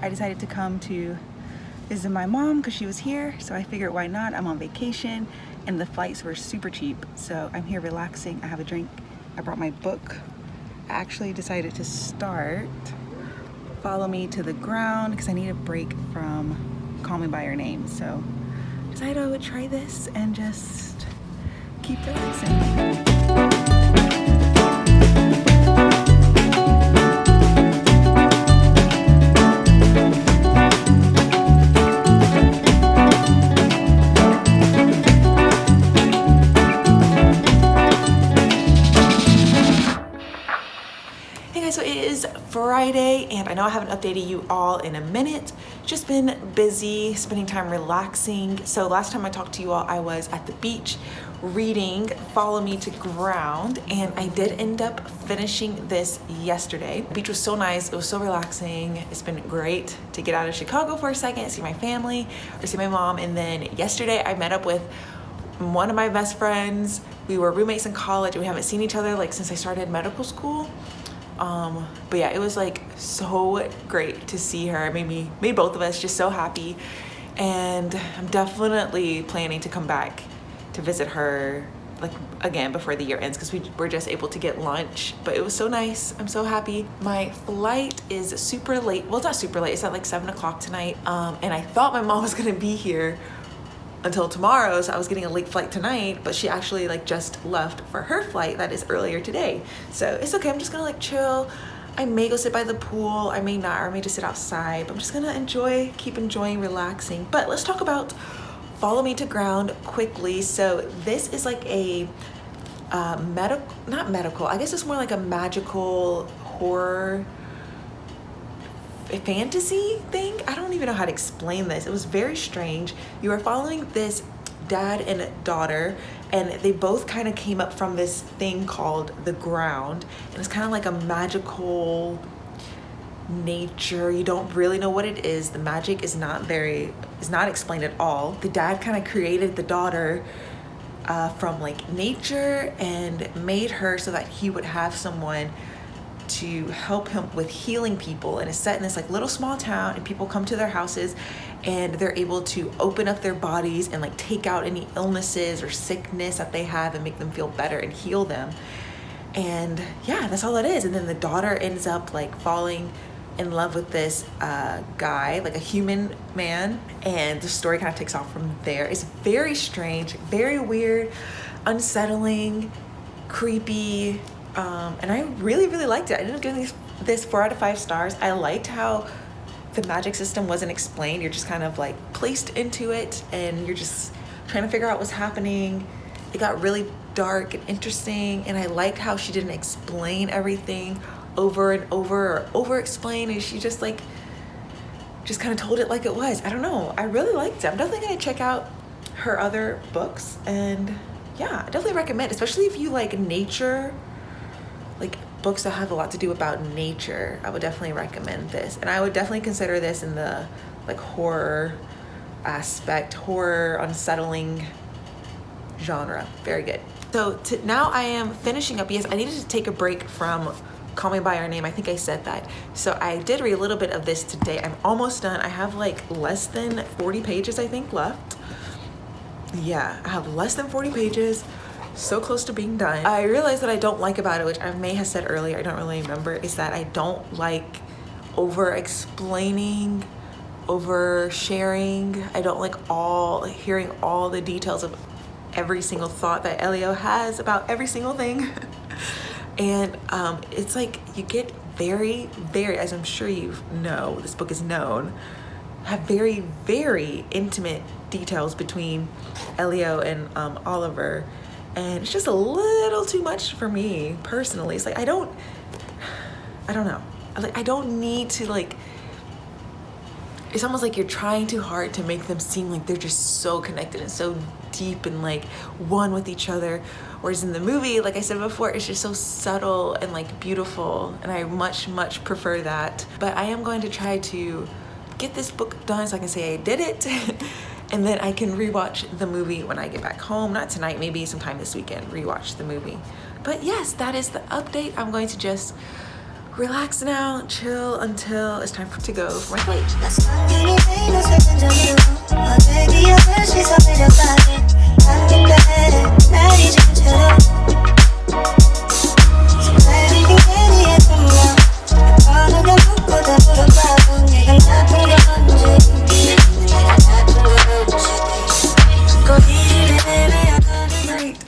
I decided to come to visit my mom because she was here, so I figured why not. I'm on vacation and the flights were super cheap, so I'm here relaxing. I have a drink. I brought my book. I actually decided to start Follow Me to the Ground because I need a break from Call Me By Your Name, so I decided I would try this and just keep relaxing. So it is Friday and I know I haven't updated you all in a minute. Just been busy, spending time relaxing. So last time I talked to you all, I was at the beach reading Follow Me to Ground, and I did end up finishing this yesterday. The beach was so nice, it was so relaxing. It's been great to get out of Chicago for a second, see my family, or see my mom. And then yesterday I met up with one of my best friends. We were roommates in college and we haven't seen each other like since I started medical school. But yeah, it was like so great to see her. It made both of us just so happy, and I'm definitely planning to come back to visit her like again before the year ends because we were just able to get lunch. But it was so nice. I'm so happy. My flight is super late. Well, it's not super late. It's at like 7 o'clock tonight. And I thought my mom was gonna be here until tomorrow, so I was getting a late flight tonight, but she actually like just left for her flight that is earlier today. So it's okay, I'm just gonna like chill. I may go sit by the pool, I may not, or I may just sit outside, but I'm just gonna keep enjoying relaxing. But let's talk about Follow Me to Ground quickly. So this is like a not medical, I guess it's more like a magical horror fantasy thing. I don't even know how to explain this. It was very strange. You are following this dad and daughter, and they both kind of came up from this thing called the ground, and it's kind of like a magical nature. You don't really know what it is. The magic is not explained at all. The dad kind of created the daughter from like nature and made her so that he would have someone to help him with healing people, and it's set in this like little small town, and people come to their houses and they're able to open up their bodies and like take out any illnesses or sickness that they have and make them feel better and heal them. And yeah, that's all it is. And then the daughter ends up like falling in love with this guy, like a human man, and the story kind of takes off from there. It's very strange, very weird, unsettling, creepy. And I really liked it. I ended up giving this 4 out of 5 stars. I liked how the magic system wasn't explained. You're just kind of like placed into it and you're just trying to figure out what's happening. It got really dark and interesting, and I liked how she didn't explain everything over and over or over explain, and she just kind of told it like it was. I don't know. I really liked it. I'm definitely gonna check out her other books, and yeah, I definitely recommend, especially if you like nature, like books that have a lot to do about nature. I would definitely recommend this, and I would definitely consider this in the like horror aspect, horror, unsettling genre. Very good. So now I am finishing up. Yes, I needed to take a break from Call Me By Your Name. I think I said that. So I did read a little bit of this today. I'm almost done. I have like less than 40 pages I think left. Yeah, I have less than 40 pages. So close to being done. I realized that I don't like about it, which I may have said earlier, I don't really remember, is that I don't like over explaining, over sharing. I don't like hearing all the details of every single thought that Elio has about every single thing. And it's like you get very, as I'm sure you know, this book is known, have very intimate details between Elio and Oliver. And it's just a little too much for me personally. It's like I don't know. Like I don't need to like. It's almost like you're trying too hard to make them seem like they're just so connected and so deep and like one with each other. Whereas in the movie, like I said before, it's just so subtle and like beautiful, and I much prefer that. But I am going to try to get this book done so I can say I did it. And then I can rewatch the movie when I get back home. Not tonight, maybe sometime this weekend, rewatch the movie. But yes, that is the update. I'm going to just relax now, chill until it's time to go for my flight.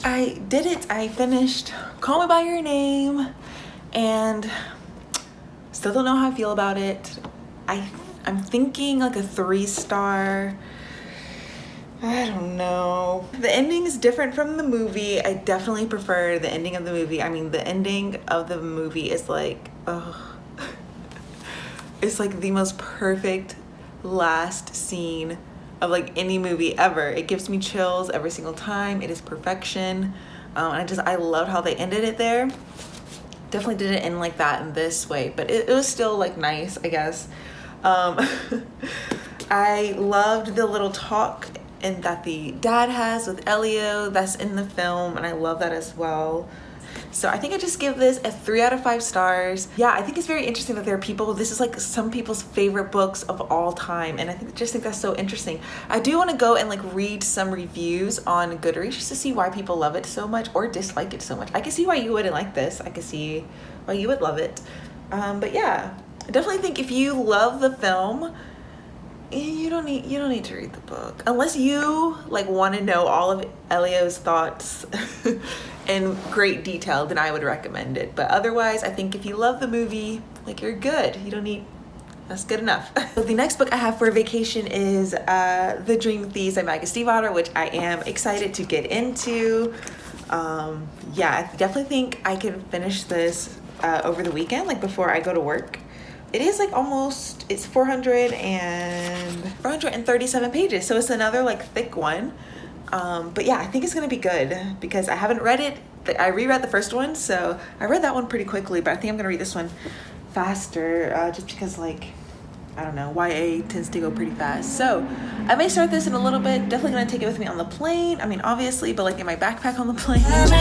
I did it. I finished Call Me By Your Name and still don't know how I feel about it. I'm thinking like a 3-star. I don't know. The ending is different from the movie. I definitely prefer the ending of the movie. I mean, the ending of the movie is like, oh, it's like the most perfect last scene of like any movie ever. It gives me chills every single time. It is perfection. And I loved how they ended it there. Definitely didn't end like that in this way, but it was still like nice, I guess. I loved the little talk and that the dad has with Elio that's in the film, and I love that as well. So I think I just give this a 3 out of 5 stars. Yeah, I think it's very interesting that there are people, this is like some people's favorite books of all time, and I just think that's so interesting. I do want to go and like read some reviews on Goodreads just to see why people love it so much or dislike it so much. I can see why you wouldn't like this. I can see why you would love it. But yeah, I definitely think if you love the film, you don't need to read the book unless you like want to know all of Elio's thoughts in great detail. Then I would recommend it, but otherwise I think if you love the movie, like, you're good. You don't need, that's good enough. So the next book I have for vacation is The Dream Thieves by Maggie Stiefvater, which I am excited to get into. Yeah, I definitely think I can finish this over the weekend, like before I go to work. It is like almost, it's 437 pages, so it's another like thick one. But yeah, I think it's gonna be good because I haven't read it. I reread the first one, so I read that one pretty quickly, but I think I'm gonna read this one faster, just because, like, I don't know, YA tends to go pretty fast. So I may start this in a little bit. Definitely gonna take it with me on the plane. I mean, obviously, but like in my backpack on the plane. Hello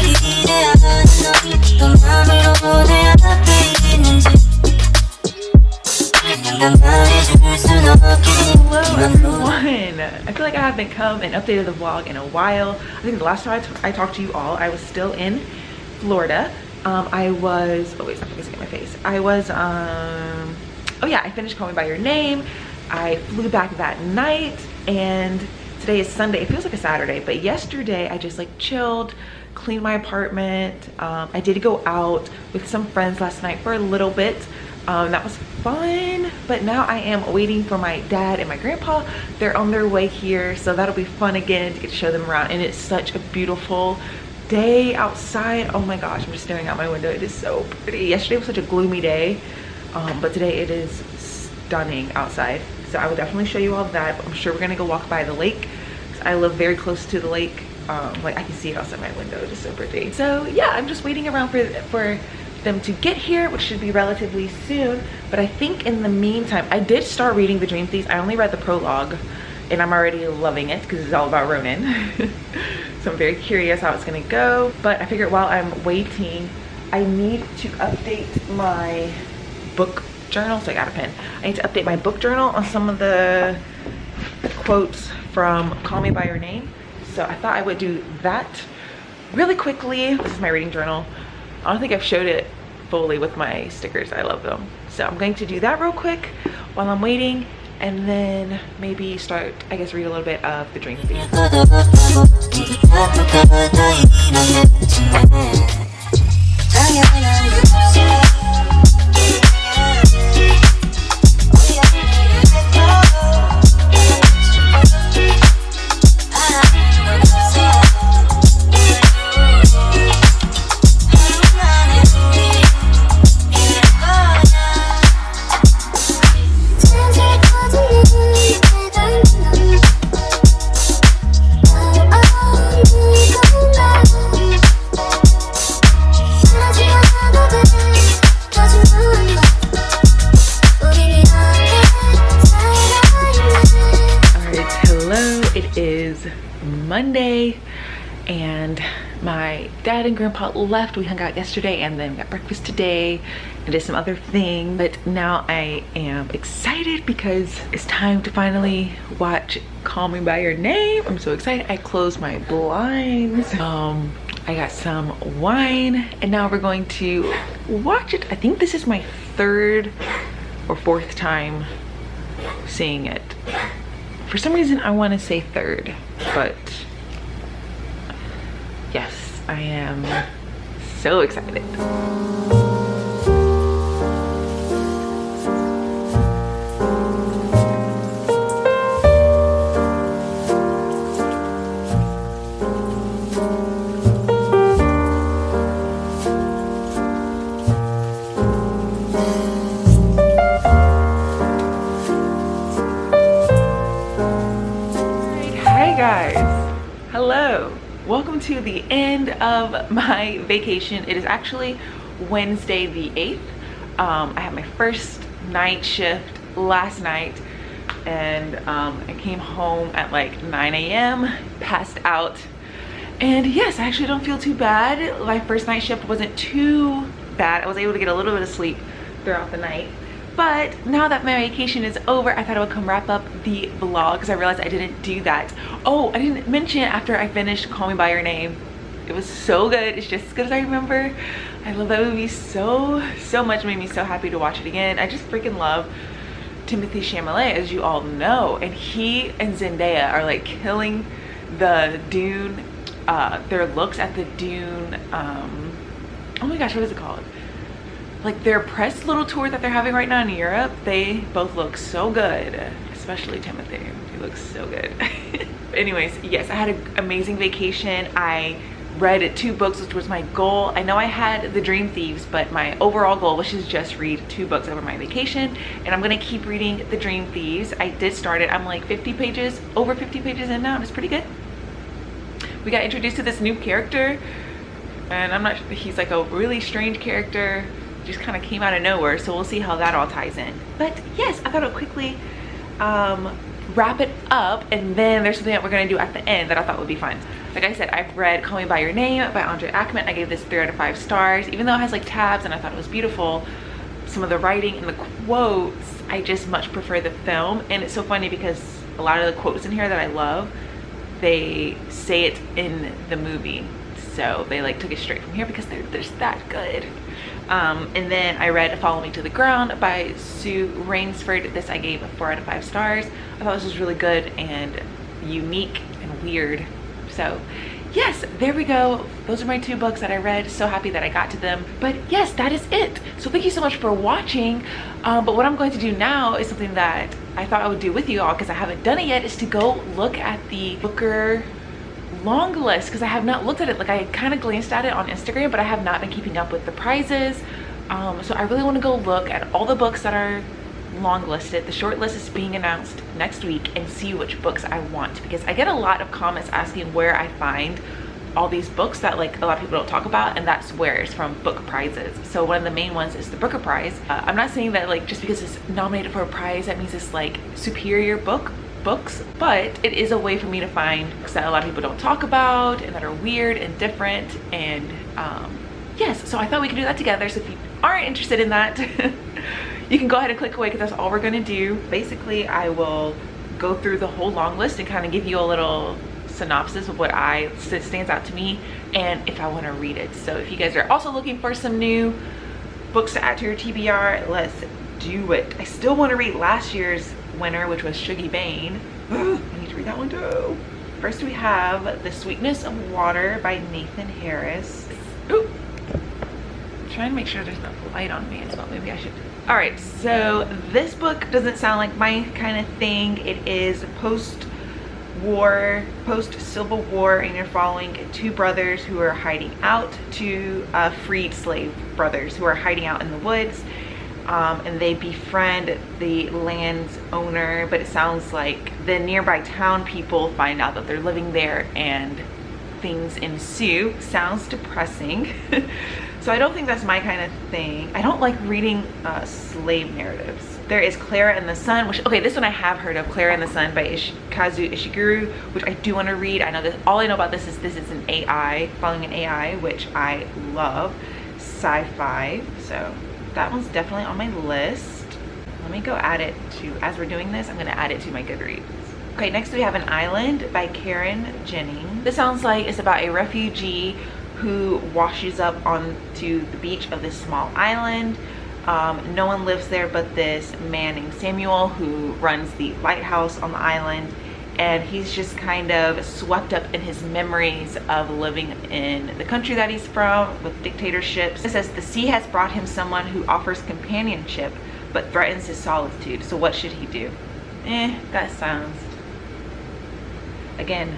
everyone. I feel like I haven't come and updated the vlog in a while. I think the last time I talked to you all, I was still in Florida. I was, oh wait, stop focusing on my face. I was, oh yeah, I finished Call Me By Your Name. I flew back that night, and today is Sunday. It feels like a Saturday, but yesterday I just like chilled, cleaned my apartment. I did go out with some friends last night for a little bit. That was fun, but now I am waiting for my dad and my grandpa. They're on their way here, so that'll be fun again to get to show them around. And it's such a beautiful day outside. Oh my gosh, I'm just staring out my window. It is so pretty. Yesterday was such a gloomy day, but today it is stunning outside. So I will definitely show you all that. I'm sure we're gonna go walk by the lake because I live very close to the lake. Like, I can see it outside my window. It's just so pretty. So yeah, I'm just waiting around for them to get here, which should be relatively soon. But I think in the meantime, I did start reading The Dream Thieves. I only read the prologue and I'm already loving it because it's all about Ronan. So I'm very curious how it's gonna go. But I figured while I'm waiting, I need to update my book journal. So I got a pen. I need to update my book journal on some of the quotes from Call Me By Your Name. So I thought I would do that really quickly. This is my reading journal. I don't think I've showed it fully with my stickers. I love them. So I'm going to do that real quick while I'm waiting, and then maybe start, I guess, read a little bit of The Dream Thieves. Monday, and my dad and grandpa left. We hung out yesterday and then got breakfast today, I did some other things, but now I am excited because it's time to finally watch Call Me By Your Name. I'm so excited. I closed my blinds. I got some wine and now we're going to watch it. I think this is my third or fourth time seeing it. For some reason I want to say third, but yes, I am so excited. Hello, welcome to the end of my vacation. It is actually Wednesday the 8th. I had my first night shift last night and I came home at like 9 a.m. passed out, and yes, I actually don't feel too bad. My first night shift wasn't too bad. I was able to get a little bit of sleep throughout the night. But now that my vacation is over, I thought I would come wrap up the vlog because I realized I didn't do that. Oh, I didn't mention after I finished Call Me By Your Name. It was so good. It's just as good as I remember. I love that movie so much. It made me so happy to watch it again. I just freaking love Timothée Chalamet, as you all know. And he and Zendaya are like killing the Dune, their looks at the Dune, oh my gosh, what is it called? Like their press little tour that they're having right now in Europe. They both look so good, especially Timothy. He looks so good. Anyways, yes, I had an amazing vacation. I read 2 books, which was my goal. I know I had The Dream Thieves, but my overall goal was to just read 2 books over my vacation, and I'm gonna keep reading The Dream Thieves. I did start it. I'm like 50 pages, over 50 pages in now, and it's pretty good. We got introduced to this new character, and I'm not, he's like a really strange character. Just kind of came out of nowhere, so we'll see how that all ties in. But yes, I thought I'd quickly wrap it up, and then there's something that we're gonna do at the end that I thought would be fun. Like I said, I've read Call Me By Your Name by Andre Ackman. I gave this 3 out of 5 stars, even though it has like tabs and I thought it was beautiful. Some of the writing and the quotes, I just much prefer the film. And it's so funny because a lot of the quotes in here that I love, they say it in the movie. So they like took it straight from here because they're just that good. And then I read Follow Me to the Ground by Sue Rainsford. This I gave 4 out of 5 stars. I thought this was really good and unique and weird. So yes, there we go. Those are my 2 books that I read. So happy that I got to them. But yes, that is it. So thank you so much for watching. But what I'm going to do now is something that I thought I would do with you all because I haven't done it yet, is to go look at the Booker long list, because I have not looked at it. Like I kind of glanced at it on Instagram, but I have not been keeping up with the prizes. So I really want to go look at all the books that are long listed. The short list is being announced next week, and see which books I want, because I get a lot of comments asking where I find all these books that like a lot of people don't talk about, and that's where it's from, book prizes. So one of the main ones is the Booker Prize. I'm not saying that like just because it's nominated for a prize that means it's like superior books, but it is a way for me to find books that a lot of people don't talk about and that are weird and different. And yes, so I thought we could do that together. So if you aren't interested in that, you can go ahead and click away, because that's all we're gonna do. Basically, I will go through the whole long list and kind of give you a little synopsis of what stands out to me and if I want to read it. So if you guys are also looking for some new books to add to your TBR, let's do it. I still want to read last year's winner, which was Shuggie Bain. I need to read that one too. First we have The Sweetness of Water by Nathan Harris. Ooh, I'm trying to make sure there's no light on me as well. Maybe I should. All right, so this book doesn't sound like my kind of thing. It is post-war, post-Civil War, and you're following 2 brothers who are hiding out, 2 freed slave brothers who are hiding out in the woods. And they befriend the land's owner, but it sounds like the nearby town people find out that they're living there and things ensue. Sounds depressing. So I don't think that's my kind of thing. I don't like reading slave narratives. There is Clara and the Sun, which, okay, this one I have heard of, Clara and the Sun by Kazu Ishiguro, which I do want to read. I know that all I know about this is an AI, following an AI, which I love. Sci-fi, so that one's definitely on my list. Let me go add it to, as we're doing this, I'm gonna add it to my Goodreads. Okay, next we have An Island by Karen Jennings. This sounds like it's about a refugee who washes up onto the beach of this small island. No one lives there but this man named Samuel who runs the lighthouse on the island, and he's just kind of swept up in his memories of living in the country that he's from with dictatorships. It says the sea has brought him someone who offers companionship but threatens his solitude. So what should he do? That sounds, again,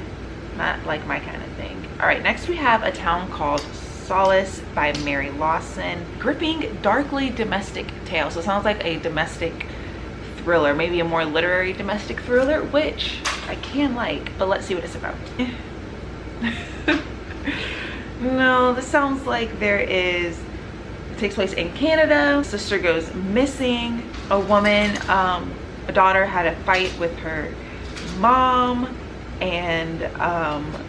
not like my kind of thing. All right, next we have A Town Called Solace by Mary Lawson. Gripping, darkly domestic tale. So it sounds like a domestic thriller, maybe a more literary domestic thriller, which I can like, but let's see what it's about. No, this sounds like it takes place in Canada. Sister goes missing. A woman, a daughter had a fight with her mom, and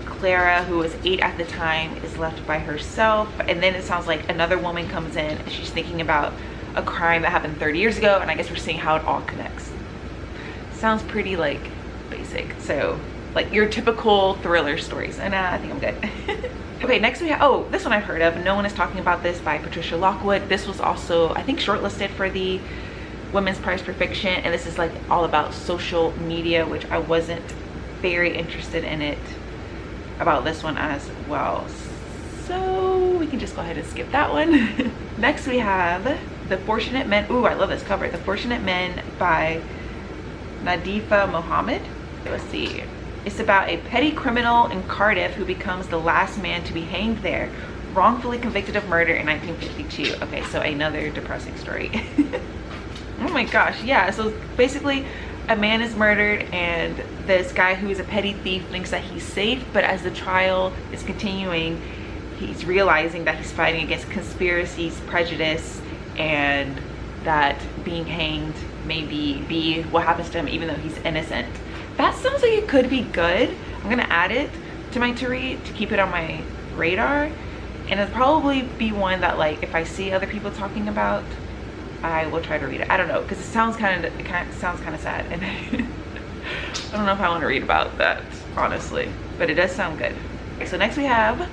Clara, who was 8 at the time, is left by herself. And then it sounds like another woman comes in and she's thinking about a crime that happened 30 years ago, and I guess we're seeing how it all connects. Sounds pretty like basic, so like your typical thriller stories, and I think I'm good. Okay, next we have, oh, this one I've heard of. No One Is Talking About This by Patricia Lockwood. This was also, I think, shortlisted for the Women's Prize for Fiction, and this is like all about social media, which I wasn't very interested in it about this one as well, so we can just go ahead and skip that one. Next we have The Fortunate Men. Ooh, I love this cover. The Fortunate Men by Nadifa Mohammed. Let's see. It's about a petty criminal in Cardiff who becomes the last man to be hanged there, wrongfully convicted of murder in 1952. Okay, so another depressing story. Oh my gosh, yeah. So basically, a man is murdered and this guy who is a petty thief thinks that he's safe, but as the trial is continuing, he's realizing that he's fighting against conspiracies, prejudice, and that being hanged may be what happens to him even though he's innocent. That sounds like it could be good. I'm gonna add it to my to read to keep it on my radar, and it'll probably be one that, like, if I see other people talking about, I will try to read it. I don't know, because it sounds kind of sad, and I don't know if I want to read about that, honestly, but it does sound good. Okay, so next we have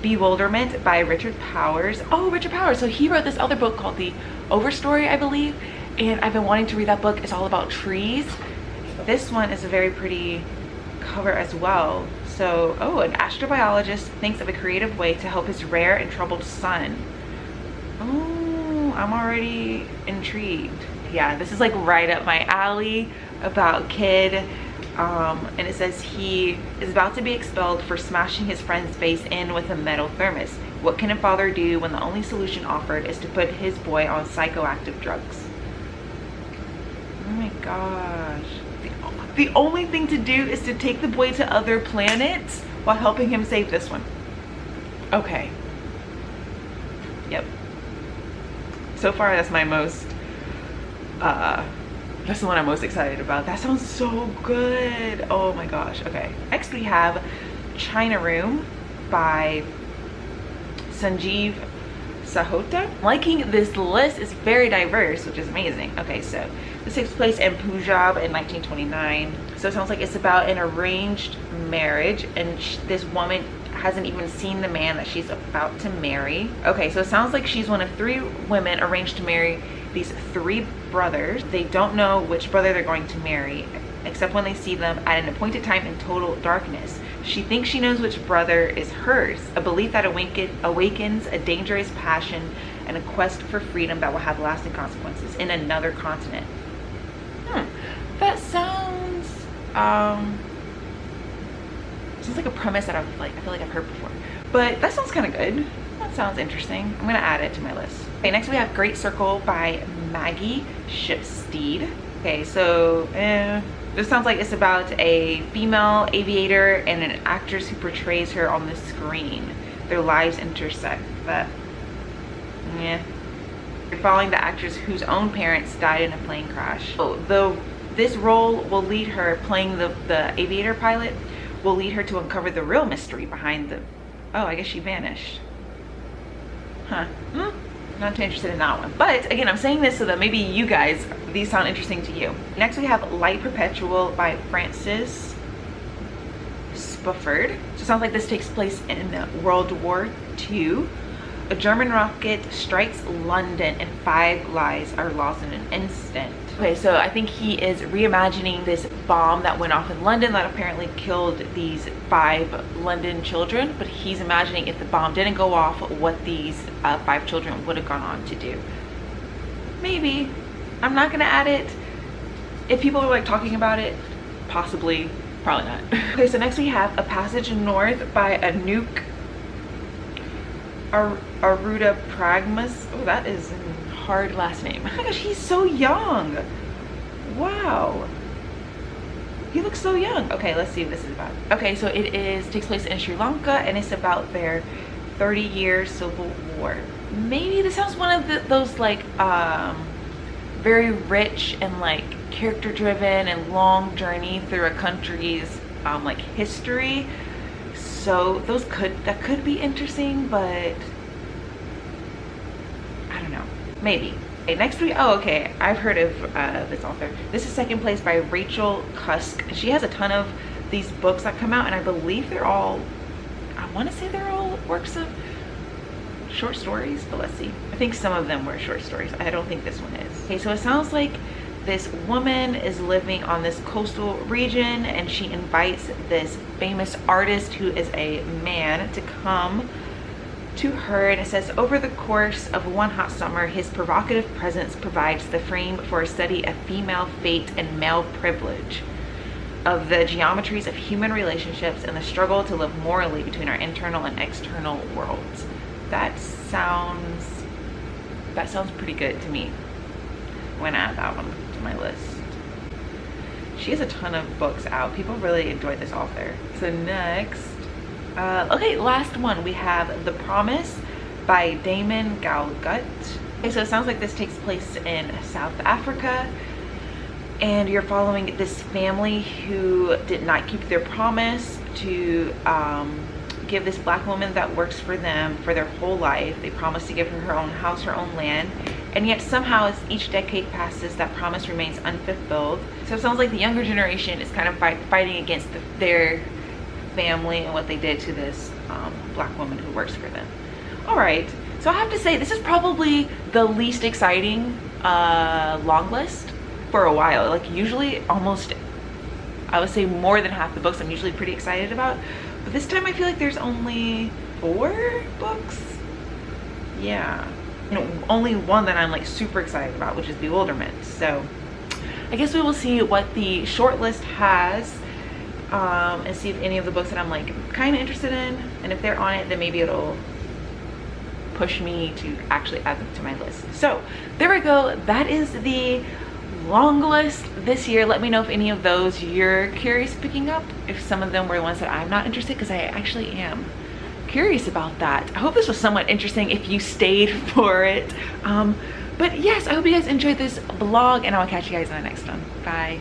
Bewilderment by Richard Powers. Oh, Richard Powers. So he wrote this other book called The Overstory, I believe, and I've been wanting to read that book. It's all about trees. This one is a very pretty cover as well. So, oh, an astrobiologist thinks of a creative way to help his rare and troubled son. Oh, I'm already intrigued. Yeah, this is like right up my alley, about kid. And it says he is about to be expelled for smashing his friend's face in with a metal thermos. What can a father do when the only solution offered is to put his boy on psychoactive drugs? Oh my gosh. The only thing to do is to take the boy to other planets while helping him save this one. Okay. Yep. So far, that's my most, that's the one I'm most excited about. That sounds so good. Oh my gosh. Okay. Next we have China Room by Sanjeev Sahota. Liking this list is very diverse, which is amazing. Okay, so this takes place in Punjab in 1929. So it sounds like it's about an arranged marriage, and this woman hasn't even seen the man that she's about to marry. Okay, so it sounds like she's one of 3 women arranged to marry these 3 brothers. They don't know which brother they're going to marry, except when they see them at an appointed time in total darkness. She thinks she knows which brother is hers, a belief that awakens a dangerous passion and a quest for freedom that will have lasting consequences in another continent. That sounds like a premise that I feel like I've heard before, but that sounds kind of good. That sounds interesting. I'm gonna add it to my list. Okay, next we have Great Circle by Maggie Shipstead. Okay, so this sounds like it's about a female aviator and an actress who portrays her on the screen. Their lives intersect. But yeah, you're following the actress whose own parents died in a plane crash. Oh, this role will lead her, playing the aviator pilot, will lead her to uncover the real mystery behind the, oh, I guess she vanished. Huh. Not too interested in that one. But again, I'm saying this so that maybe you guys, these sound interesting to you. Next we have Light Perpetual by Francis Spufford. So it sounds like this takes place in World War II. A German rocket strikes London and 5 lives are lost in an instant. Okay, so I think he is reimagining this bomb that went off in London that apparently killed these 5 London children, but he's imagining if the bomb didn't go off, what these 5 children would have gone on to do. Maybe. I'm not gonna add it. If people are like talking about it, possibly, probably not. Okay, so next we have A Passage North by Anouk Aruda Pragmas. Oh, that is a hard last name. Oh my gosh, he's so young. Wow. He looks so young. Okay, let's see what this is about. Okay, so it takes place in Sri Lanka and it's about their 30-year civil war. Maybe this sounds one of those like very rich and like character driven and long journey through a country's like history. So that could be interesting, but I don't know, maybe. Okay, next week, oh okay, I've heard of this author. This is Second Place by Rachel Cusk. She has a ton of these books that come out and I believe they're all, I want to say they're all works of short stories, but let's see. I think some of them were short stories. I don't think this one is. Okay, so it sounds like this woman is living on this coastal region and she invites this famous artist who is a man to come to her, and it says, over the course of one hot summer, his provocative presence provides the frame for a study of female fate and male privilege, of the geometries of human relationships and the struggle to live morally between our internal and external worlds. That sounds pretty good to me. I'm gonna add that one to my list. She has a ton of books out. People really enjoyed this author. So next, okay, last one, we have The Promise by Damon Galgut. Okay, so it sounds like this takes place in South Africa and you're following this family who did not keep their promise to give this black woman that works for them for their whole life. They promised to give her her own house, her own land, and yet somehow as each decade passes, that promise remains unfulfilled. So it sounds like the younger generation is kind of fighting against their family and what they did to this black woman who works for them. All right, so I have to say this is probably the least exciting long list for a while. Like usually almost, I would say more than half the books I'm usually pretty excited about, but this time I feel like there's only 4 books. Yeah, you know, only one that I'm like super excited about, which is Bewilderment. So I guess we will see what the short list has and see if any of the books that I'm like kind of interested in, and if they're on it, then maybe it'll push me to actually add them to my list. So there we go. That is the long list this year. Let me know if any of those you're curious picking up, if some of them were ones that I'm not interested, because I actually am curious about that. I hope this was somewhat interesting if you stayed for it. But yes, I hope you guys enjoyed this vlog and I'll catch you guys in the next one. Bye.